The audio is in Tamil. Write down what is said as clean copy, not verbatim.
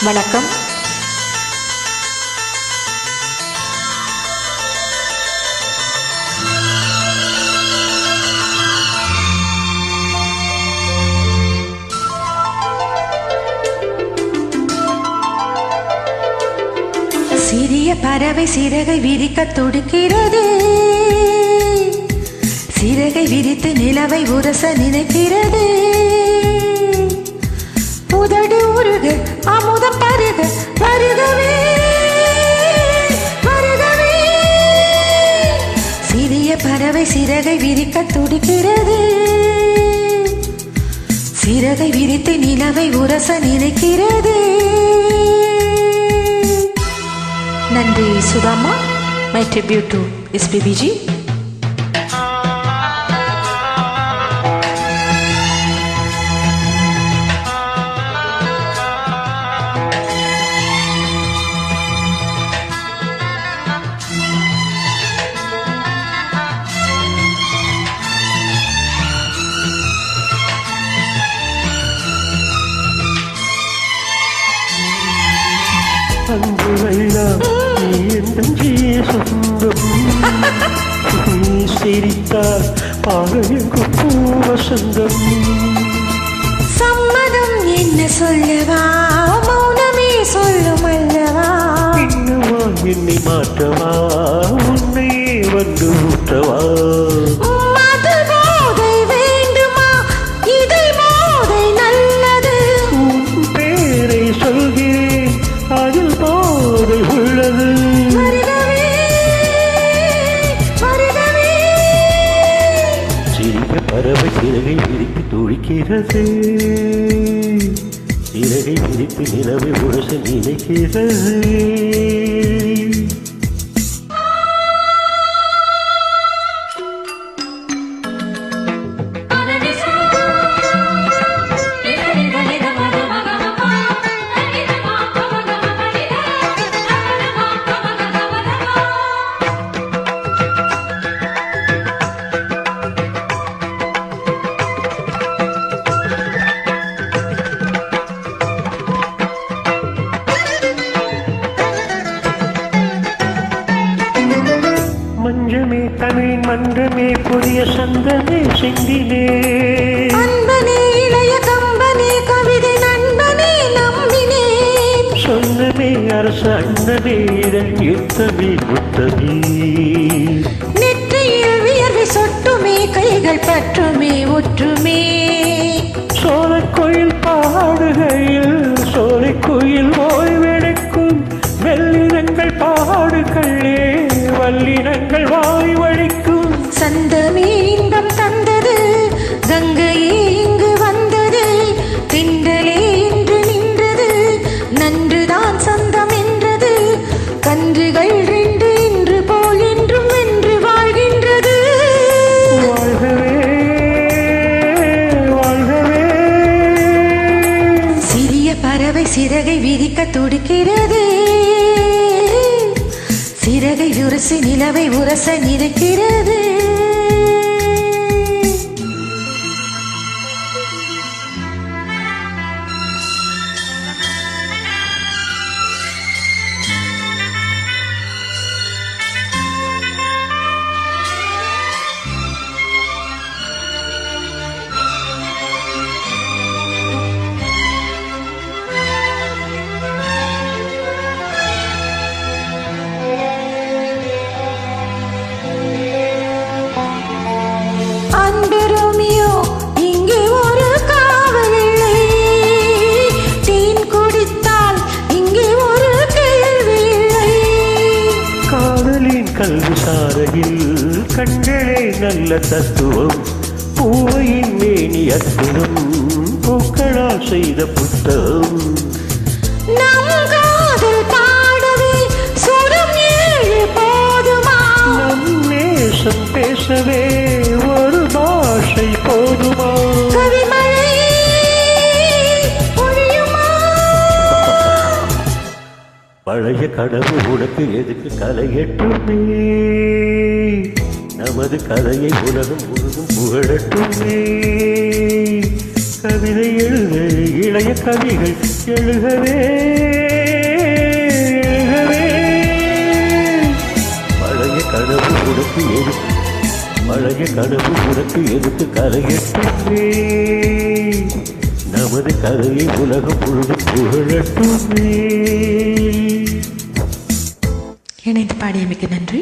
வணக்கம். சிறிய பறவை சிறகை விரிக்க துடிக்கிறது. சிறகை விரித்து நிலவை உரச நினைக்கிறது. உதடு உருக அமுதம் பருக வருகவே வருகவே. சிறிய பறவை சிறகை விரிக்க துடிக்கிறது. சிறகை விரித்து நிலவை உரச நினைக்கிறது. நன்றி Sudama. My tribute to SPBG. அன்பு வெள்ளம் நீ எந்தஞ்சிய சொந்தம். நீ சிரித்தால் பாகையங்கு பூவசந்தம். சம்மதம் என்ன சொல்லவா, மௌனமே சொல்லும் அல்லவா. இன்னுமா என்னை மாற்றவா, உன்னையே வந்து ஊற்றவா. மது போதை வேண்டுமா, இதை போதை நல்லது. உன் பேரை சொல்கிறேன், அதில் போதை உள்ளது. வருகவே வருகவே. சிறிய பறவை சிறகை விரித்து துடிக்கிறது. சிறகை விரித்து நிலவை உரச நினைக்கிறது. மஞ்சமே தமிழ் மன்றமே புதிய சந்தமே சிந்தினே. அன்பனே இளைய கம்பனே கவிதை நண்பனே நம்பினேன். சொன்னமே அரச அண்ணனே இதன் யுத்தமே முத்தமே. நெற்றியில் வியர்வை சொட்டுமே கைகள் பற்றுமே ஒற்றுமே. சோலைக்குயில் பாடுகையில் சோலைக்குயில் ஓய்வெடுக்கும். வெள்ளினங்கள் பாடுகளே வல்லினங்கள் வாய் வழிக்கும். சந்தமே இன்பம் தந்தது, கங்கையே இங்கு வந்தது. திண்டலே இன்று நின்றது, நன்றுதான் சொந்தம் என்றது. கன்றுகள் ரெண்டு இன்று போல் என்றும் வென்று வாழ்கின்றது. வாழ்கவே வாழ்கவே. சிறிய பறவை சிறகை விரிக்க துடிக்கிறது. சிறகை உரசி நிலவை உரச நினைக்கிறது. அன்பு ரோமியோ, இங்கே ஒரு காவல் இல்லை. தேன் குடித்தால் இங்கே ஒரு கேள்வி இல்லை. காதலின் கல்வி சாரையில் கண்களே நல்ல தத்துவம். பூவையின் மேனி அற்புதம், பூக்களால் செய்த புத்தகம். நம் காதல் பாடவே சுரம் ஏழு போதுமா. நம் நேசம் பேசவே ஒரு பாஷை போதுமா. கவிமழை பொழியுமா. பழைய கனவு உனக்கு எதுக்கு கலையட்டுமே. நமது கதையை உலகம் முழுதும் புகழட்டுமே. கவிதை எழுத இளைய கவிகள் எழுகவே எது பழைய கனவு உனக்கு எதுக்கு கரையட்டுமே நமது கதையை உலகம் முழுதும் புகழட்டுமே. இணைந்து பாடியமைக்கு நன்றி.